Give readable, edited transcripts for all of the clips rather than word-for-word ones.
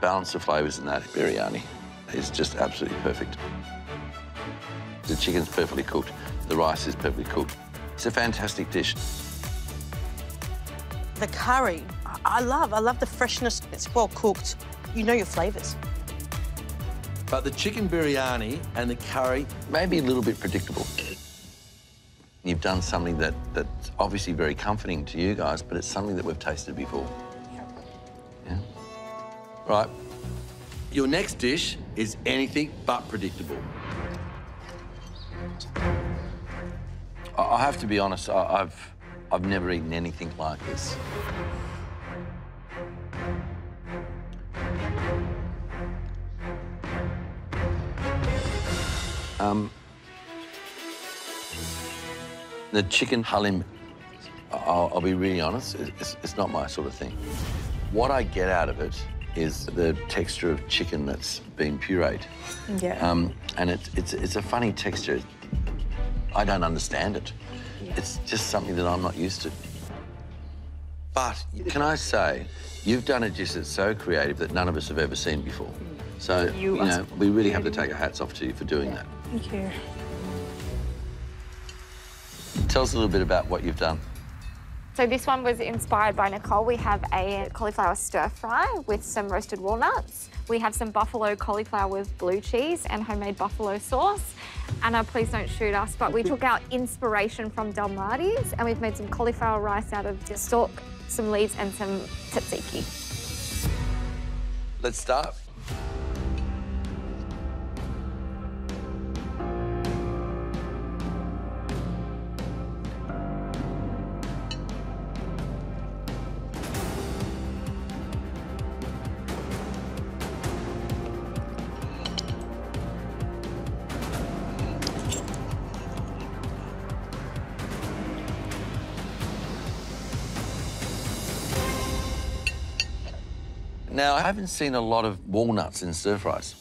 balance of flavours in that biryani is just absolutely perfect. The chicken's perfectly cooked. The rice is perfectly cooked. It's a fantastic dish. The curry, I love the freshness. It's well cooked. You know your flavours. But the chicken biryani and the curry may be a little bit predictable. You've done something that's obviously very comforting to you guys, but it's something that we've tasted before. Yeah. Right. Your next dish is anything but predictable. I have to be honest, I've never eaten anything like this. The chicken halim, I'll be really honest, it's not my sort of thing. What I get out of it is the texture of chicken that's been pureed. Yeah. And it's a funny texture. I don't understand it. Yeah. It's just something that I'm not used to. But can I say, you've done a dish that's so creative that none of us have ever seen before. So, you know, we really have to take our hats off to you for doing that. Thank you. Tell us a little bit about what you've done. So this one was inspired by Nicole. We have a cauliflower stir fry with some roasted walnuts. We have some buffalo cauliflower with blue cheese and homemade buffalo sauce. Anna, please don't shoot us, but we took our inspiration from Del Marti's and we've made some cauliflower rice out of just stalk, some leaves and some tzatziki. Let's start. Now, I haven't seen a lot of walnuts in stir fries.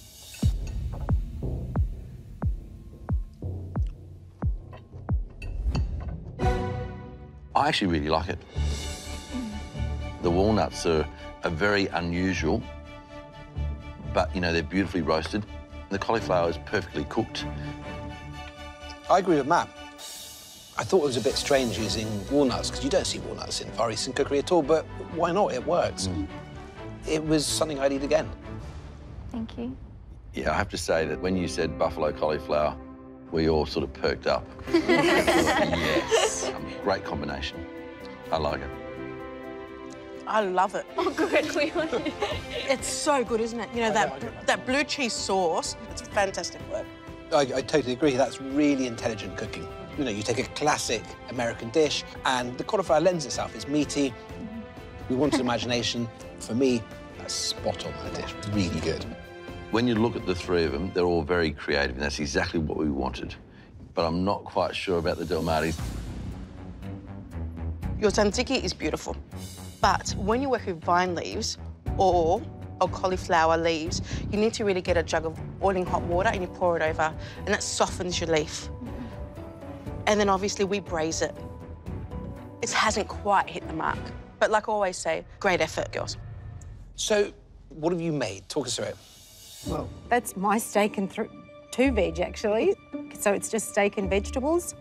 I actually really like it. The walnuts are very unusual, but, you know, they're beautifully roasted. The cauliflower is perfectly cooked. I agree with Matt. I thought it was a bit strange using walnuts, because you don't see walnuts in Far Eastern cookery at all, but why not? It works. It was something I'd eat again. Thank you. Yeah, I have to say that when you said buffalo cauliflower, we all sort of perked up. Yes, great combination. I like it. I love it. Oh, good. It's so good, isn't it? You know, that blue cheese sauce, it's fantastic work. I totally agree. That's really intelligent cooking. You know, you take a classic American dish, and the cauliflower lends itself. It's meaty. We wanted imagination. For me, that's spot on the dish. Really good. When you look at the three of them, they're all very creative, and that's exactly what we wanted. But I'm not quite sure about the Del Marti's. Your tzatziki is beautiful, but when you work with vine leaves or cauliflower leaves, you need to really get a jug of boiling hot water and you pour it over, and that softens your leaf. And then obviously we braise it. It hasn't quite hit the mark. But like I always say, great effort, girls. So, what have you made? Talk us through it. Well, that's my steak and two veg, actually. So it's just steak and vegetables.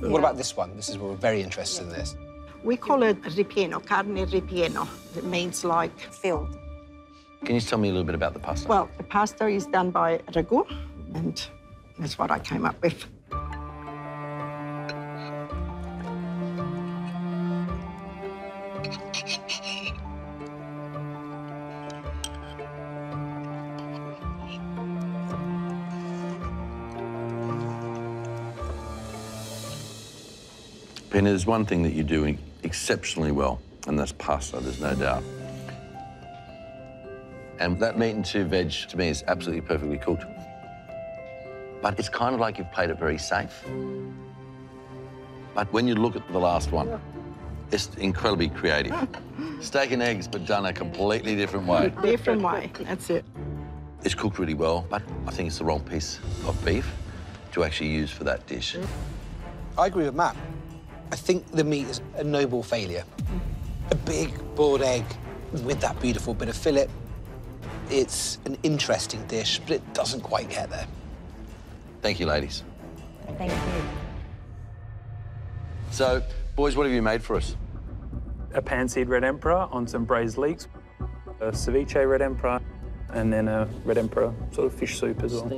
What about this one? This is where we're very interested in this. We call it ripieno, carne ripieno. It means like Filled. Can you tell me a little bit about the pasta? Well, the pasta is done by ragu, and that's what I came up with. Penny, there's one thing that you do exceptionally well, and that's pasta, there's no doubt. And that meat and two veg, to me, is absolutely perfectly cooked. But it's kind of like you've played it very safe. But when you look at the last one, it's incredibly creative. Steak and eggs, but done a completely different way. Different way, that's it. It's cooked really well, but I think it's the wrong piece of beef to actually use for that dish. I agree with Matt. I think the meat is a noble failure. A big boiled egg with that beautiful bit of fillet. It's an interesting dish, but it doesn't quite get there. Thank you, ladies. Thank you. So, boys, what have you made for us? A pan-seared red emperor on some braised leeks, a ceviche red emperor, and then a red emperor sort of fish soup as well.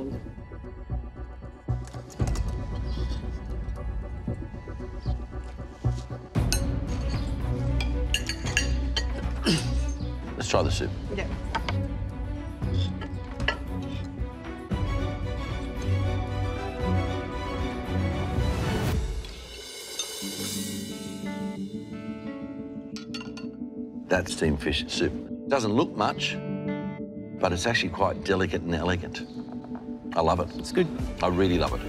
Let's try the soup. Yeah. That steamed fish soup doesn't look much, but it's actually quite delicate and elegant. I love it. It's good. I really love it.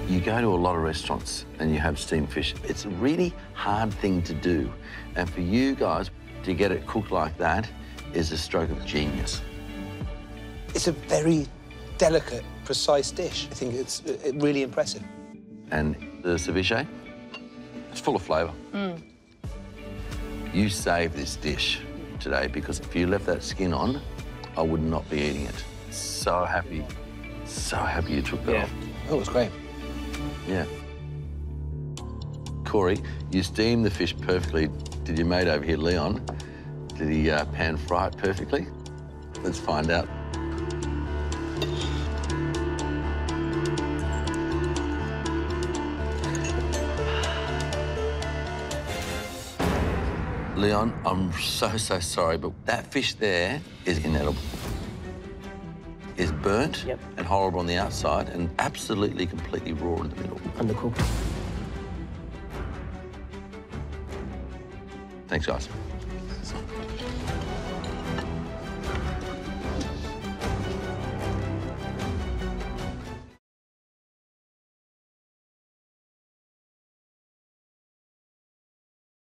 You go to a lot of restaurants and you have steamed fish. It's a really hard thing to do. And for you guys to get it cooked like that is a stroke of genius. It's a very delicate, precise dish. I think it's really impressive. And the ceviche, it's full of flavour. You saved this dish today because if you left that skin on, I would not be eating it. So happy you took that off. Oh, it was great. Yeah. Corey, you steamed the fish perfectly. Did your mate over here, Leon, did he pan fry it perfectly? Let's find out. Leon, I'm so sorry, but that fish there is inedible. It's burnt and horrible on the outside and absolutely, completely raw in the middle. Undercooked. Thanks, guys.